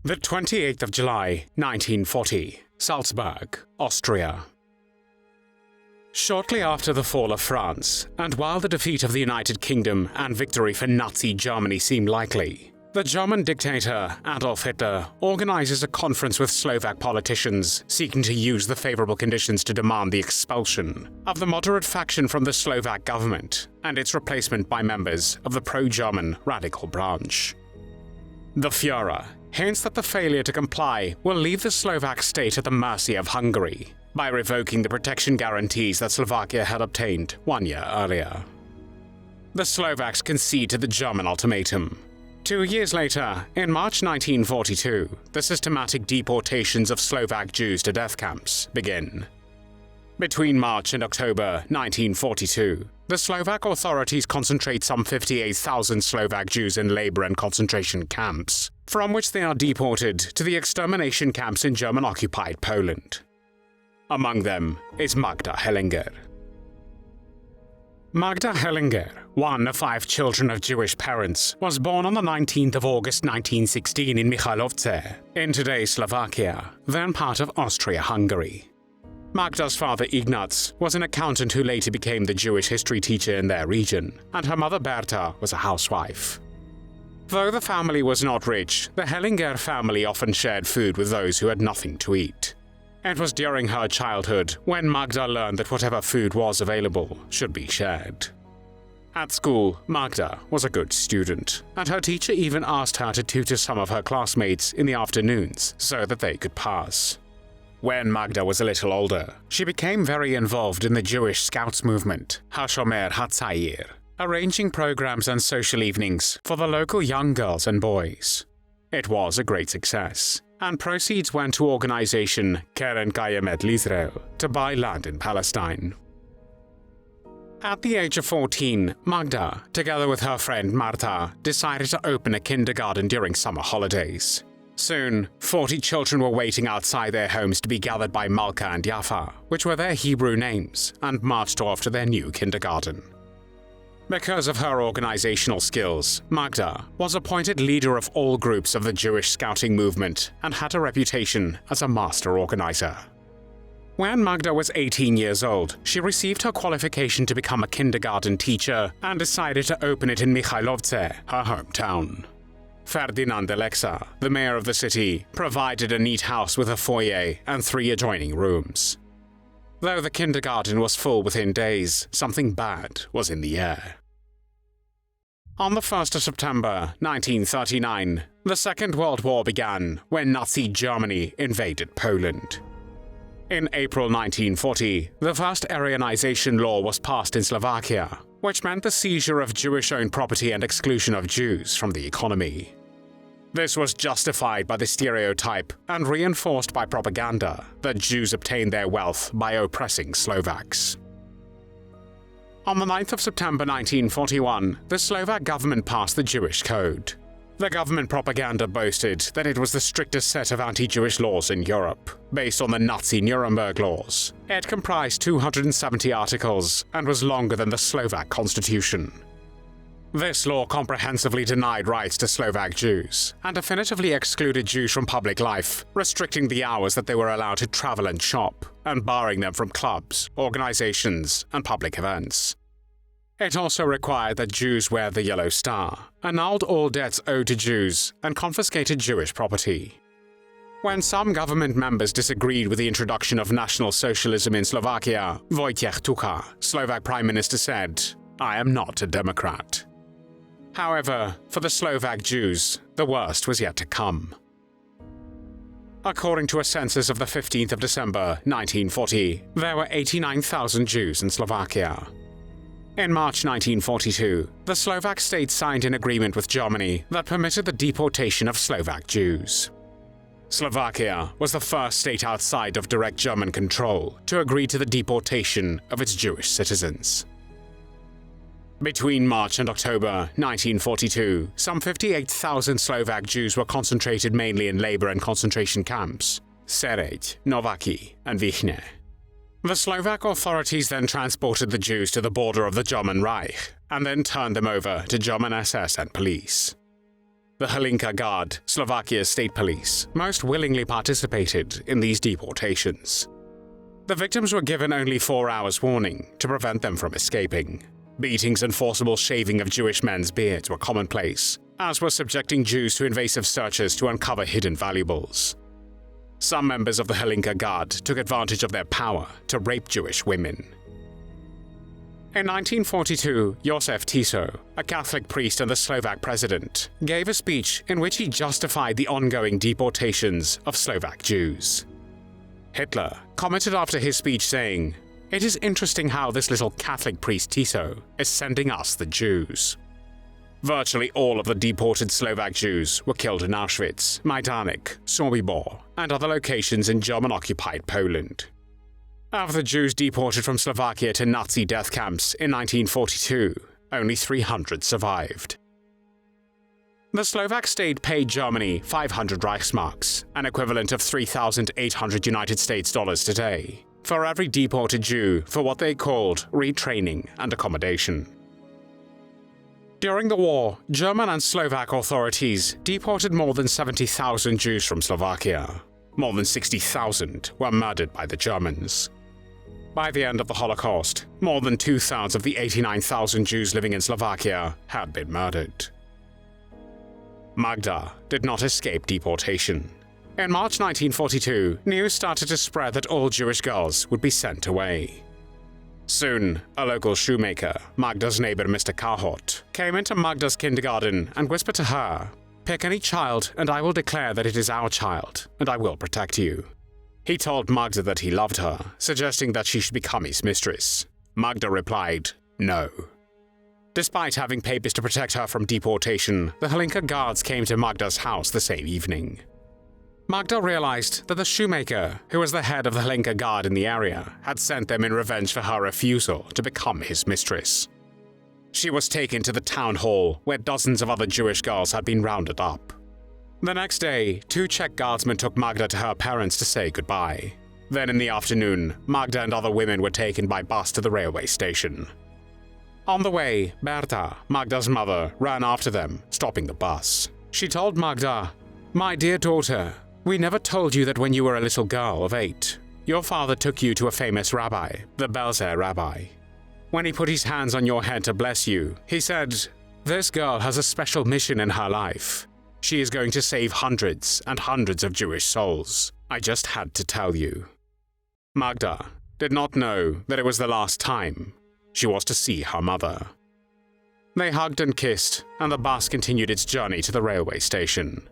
The 28th of July, 1940, Salzburg, Austria. Shortly after the fall of France, and while the defeat of the United Kingdom and victory for Nazi Germany seemed likely, the German dictator Adolf Hitler organizes a conference with Slovak politicians seeking to use the favorable conditions to demand the expulsion of the moderate faction from the Slovak government and its replacement by members of the pro-German radical branch. The Führer hints that the failure to comply will leave the Slovak state at the mercy of Hungary by revoking the protection guarantees that Slovakia had obtained 1 year earlier. The Slovaks concede to the German ultimatum. 2 years later, in March 1942, the systematic deportations of Slovak Jews to death camps begin. Between March and October 1942, the Slovak authorities concentrate some 58,000 Slovak Jews in labor and concentration camps, from which they are deported to the extermination camps in German-occupied Poland. Among them is Magda Hellinger. Magda Hellinger, one of 5 children of Jewish parents, was born on the 19th of August 1916 in Michalovce, in today's Slovakia, then part of Austria-Hungary. Magda's father Ignaz was an accountant who later became the Jewish history teacher in their region, and her mother Berta was a housewife. Though the family was not rich, the Hellinger family often shared food with those who had nothing to eat. It was during her childhood when Magda learned that whatever food was available should be shared. At school, Magda was a good student, and her teacher even asked her to tutor some of her classmates in the afternoons so that they could pass. When Magda was a little older, she became very involved in the Jewish Scouts movement, Hashomer Hatzair, arranging programs and social evenings for the local young girls and boys. It was a great success, and proceeds went to organization Keren Kayemet L'Israel to buy land in Palestine. At the age of 14, Magda, together with her friend Marta, decided to open a kindergarten during summer holidays. Soon, 40 children were waiting outside their homes to be gathered by Malka and Yafa, which were their Hebrew names, and marched off to their new kindergarten. Because of her organizational skills, Magda was appointed leader of all groups of the Jewish scouting movement and had a reputation as a master organizer. When Magda was 18 years old, she received her qualification to become a kindergarten teacher and decided to open it in Michalovce, her hometown. Ferdinand Alexa, the mayor of the city, provided a neat house with a foyer and 3 adjoining rooms. Though the kindergarten was full within days, something bad was in the air. On the 1st of September 1939, the Second World War began when Nazi Germany invaded Poland. In April 1940, the first Aryanization law was passed in Slovakia, which meant the seizure of Jewish-owned property and exclusion of Jews from the economy. This was justified by the stereotype and reinforced by propaganda that Jews obtained their wealth by oppressing Slovaks. On the 9th of September 1941, the Slovak government passed the Jewish Code. The government propaganda boasted that it was the strictest set of anti-Jewish laws in Europe, based on the Nazi Nuremberg laws. It comprised 270 articles and was longer than the Slovak constitution. This law comprehensively denied rights to Slovak Jews and definitively excluded Jews from public life, restricting the hours that they were allowed to travel and shop, and barring them from clubs, organizations, and public events. It also required that Jews wear the yellow star, annulled all debts owed to Jews, and confiscated Jewish property. When some government members disagreed with the introduction of National Socialism in Slovakia, Wojciech Tucha, Slovak Prime Minister, said, "I am not a Democrat." However, for the Slovak Jews, the worst was yet to come. According to a census of the 15th of December 1940, there were 89,000 Jews in Slovakia. In March 1942, the Slovak state signed an agreement with Germany that permitted the deportation of Slovak Jews. Slovakia was the first state outside of direct German control to agree to the deportation of its Jewish citizens. Between March and October 1942, some 58,000 Slovak Jews were concentrated mainly in labor and concentration camps, Sereď, Novaki, and Vichne. The Slovak authorities then transported the Jews to the border of the German Reich, and then turned them over to German SS and police. The Hlinka Guard, Slovakia's state police, most willingly participated in these deportations. The victims were given only 4 hours warning to prevent them from escaping. Beatings and forcible shaving of Jewish men's beards were commonplace, as was subjecting Jews to invasive searches to uncover hidden valuables. Some members of the Hlinka Guard took advantage of their power to rape Jewish women. In 1942, Josef Tiso, a Catholic priest and the Slovak president, gave a speech in which he justified the ongoing deportations of Slovak Jews. Hitler commented after his speech saying, "It is interesting how this little Catholic priest Tiso is sending us the Jews." Virtually all of the deported Slovak Jews were killed in Auschwitz, Majdanek, Sobibor, and other locations in German-occupied Poland. Of the Jews deported from Slovakia to Nazi death camps in 1942, only 300 survived. The Slovak state paid Germany 500 Reichsmarks, an equivalent of 3,800 United States dollars today, for every deported Jew for what they called retraining and accommodation. During the war, German and Slovak authorities deported more than 70,000 Jews from Slovakia. More than 60,000 were murdered by the Germans. By the end of the Holocaust, more than 2/3 of the 89,000 Jews living in Slovakia had been murdered. Magda did not escape deportation. In March 1942, news started to spread that all Jewish girls would be sent away. Soon, a local shoemaker, Magda's neighbor Mr. Kahort, came into Magda's kindergarten and whispered to her, "Pick any child and I will declare that it is our child, and I will protect you." He told Magda that he loved her, suggesting that she should become his mistress. Magda replied, "No." Despite having papers to protect her from deportation, the Hlinka Guards came to Magda's house the same evening. Magda realized that the shoemaker, who was the head of the Hlinka Guard in the area, had sent them in revenge for her refusal to become his mistress. She was taken to the town hall, where dozens of other Jewish girls had been rounded up. The next day, 2 Czech guardsmen took Magda to her parents to say goodbye. Then in the afternoon, Magda and other women were taken by bus to the railway station. On the way, Berta, Magda's mother, ran after them, stopping the bus. She told Magda, "My dear daughter, we never told you that when you were a little girl of 8, your father took you to a famous rabbi, the Belzer rabbi. When he put his hands on your head to bless you, he said, 'This girl has a special mission in her life. She is going to save hundreds and hundreds of Jewish souls. I just had to tell you.'" Magda did not know that it was the last time she was to see her mother. They hugged and kissed, and the bus continued its journey to the railway station.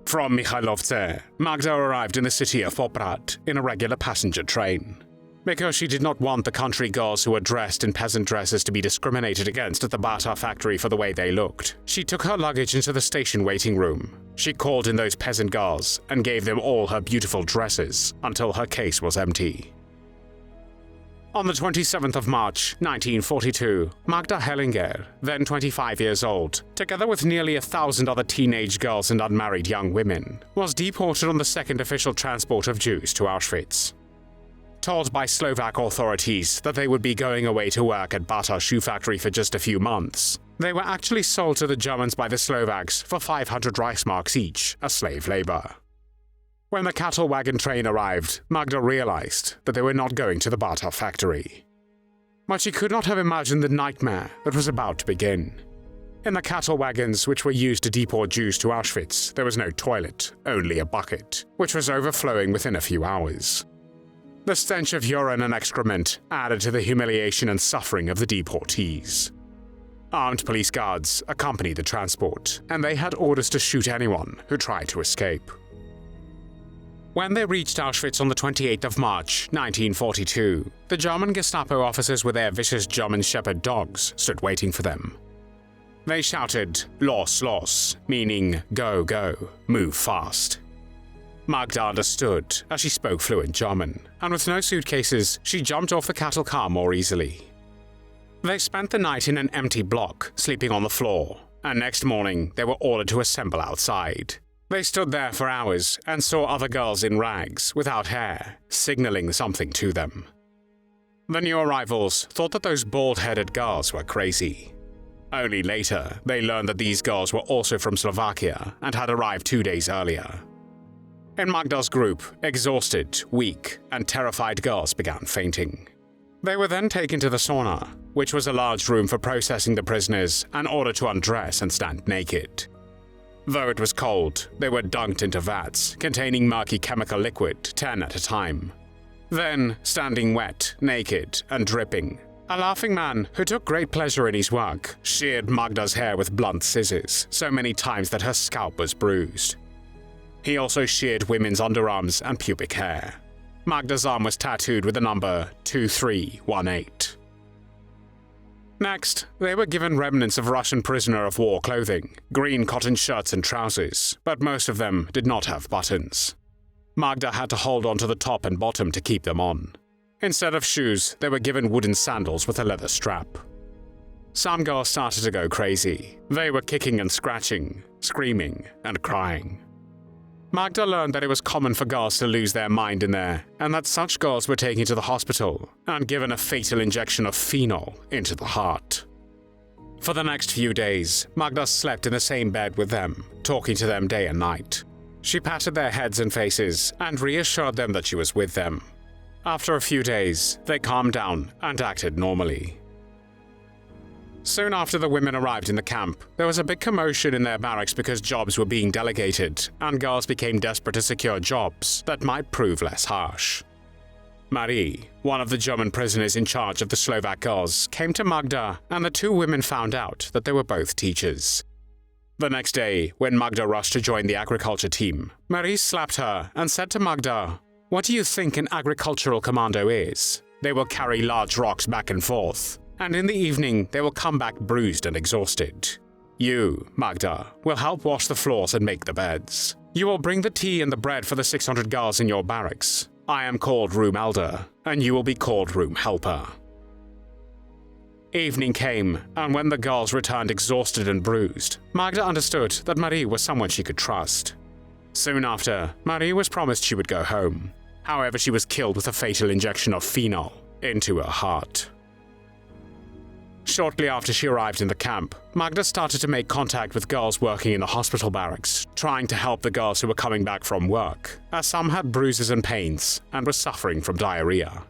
From Michalovce, Magda arrived in the city of Poprad in a regular passenger train. Because she did not want the country girls who were dressed in peasant dresses to be discriminated against at the Bata factory for the way they looked, she took her luggage into the station waiting room. She called in those peasant girls and gave them all her beautiful dresses until her case was empty. On the 27th of March, 1942, Magda Hellinger, then 25 years old, together with nearly 1,000 other teenage girls and unmarried young women, was deported on the second official transport of Jews to Auschwitz. Told by Slovak authorities that they would be going away to work at Bata shoe factory for just a few months, they were actually sold to the Germans by the Slovaks for 500 Reichsmarks each as slave labor. When the cattle wagon train arrived, Magda realized that they were not going to the Bata factory. But she could not have imagined the nightmare that was about to begin. In the cattle wagons which were used to deport Jews to Auschwitz, there was no toilet, only a bucket, which was overflowing within a few hours. The stench of urine and excrement added to the humiliation and suffering of the deportees. Armed police guards accompanied the transport, and they had orders to shoot anyone who tried to escape. When they reached Auschwitz on the 28th of March, 1942, the German Gestapo officers with their vicious German Shepherd dogs stood waiting for them. They shouted, "Los, los," meaning go, go, move fast. Magda understood as she spoke fluent German, and with no suitcases, she jumped off the cattle car more easily. They spent the night in an empty block, sleeping on the floor, and next morning they were ordered to assemble outside. They stood there for hours and saw other girls in rags, without hair, signaling something to them. The new arrivals thought that those bald-headed girls were crazy. Only later, they learned that these girls were also from Slovakia and had arrived 2 days earlier. In Magda's group, exhausted, weak, and terrified girls began fainting. They were then taken to the sauna, which was a large room for processing the prisoners and ordered to undress and stand naked. Though it was cold, they were dunked into vats containing murky chemical liquid, 10 at a time. Then, standing wet, naked, and dripping, a laughing man who took great pleasure in his work sheared Magda's hair with blunt scissors so many times that her scalp was bruised. He also sheared women's underarms and pubic hair. Magda's arm was tattooed with the number 2318. Next, they were given remnants of Russian prisoner of war clothing, green cotton shirts and trousers, but most of them did not have buttons. Magda had to hold on to the top and bottom to keep them on. Instead of shoes, they were given wooden sandals with a leather strap. Some girls started to go crazy. They were kicking and scratching, screaming, and crying. Magda learned that it was common for girls to lose their mind in there, and that such girls were taken to the hospital and given a fatal injection of phenol into the heart. For the next few days, Magda slept in the same bed with them, talking to them day and night. She patted their heads and faces and reassured them that she was with them. After a few days, they calmed down and acted normally. Soon after the women arrived in the camp, there was a big commotion in their barracks because jobs were being delegated, and girls became desperate to secure jobs that might prove less harsh. Marie, one of the German prisoners in charge of the Slovak girls, came to Magda, and the two women found out that they were both teachers. The next day, when Magda rushed to join the agriculture team, Marie slapped her and said to Magda, "What do you think an agricultural commando is? They will carry large rocks back and forth, and in the evening they will come back bruised and exhausted. You, Magda, will help wash the floors and make the beds. You will bring the tea and the bread for the 600 girls in your barracks. I am called room elder, and you will be called room helper." Evening came, and when the girls returned exhausted and bruised, Magda understood that Marie was someone she could trust. Soon after, Marie was promised she would go home. However, she was killed with a fatal injection of phenol into her heart. Shortly after she arrived in the camp, Magda started to make contact with girls working in the hospital barracks, trying to help the girls who were coming back from work, as some had bruises and pains and were suffering from diarrhea.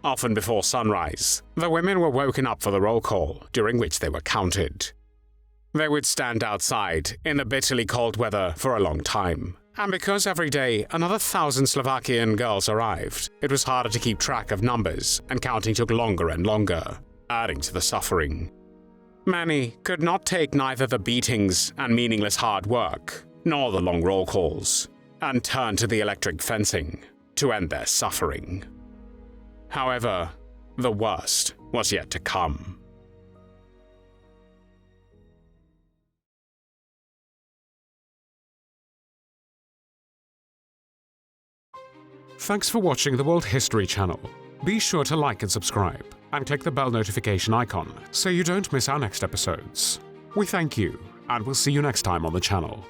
Often before sunrise, the women were woken up for the roll call, during which they were counted. They would stand outside in the bitterly cold weather for a long time, and because every day another 1,000 Slovakian girls arrived, it was harder to keep track of numbers, and counting took longer and longer, adding to the suffering. Many could not take neither the beatings and meaningless hard work, nor the long roll calls, and turned to the electric fencing to end their suffering. However, the worst was yet to come. Thanks for watching the World History channel. Be sure to like and subscribe, and click the bell notification icon so you don't miss our next episodes. We thank you, and we'll see you next time on the channel.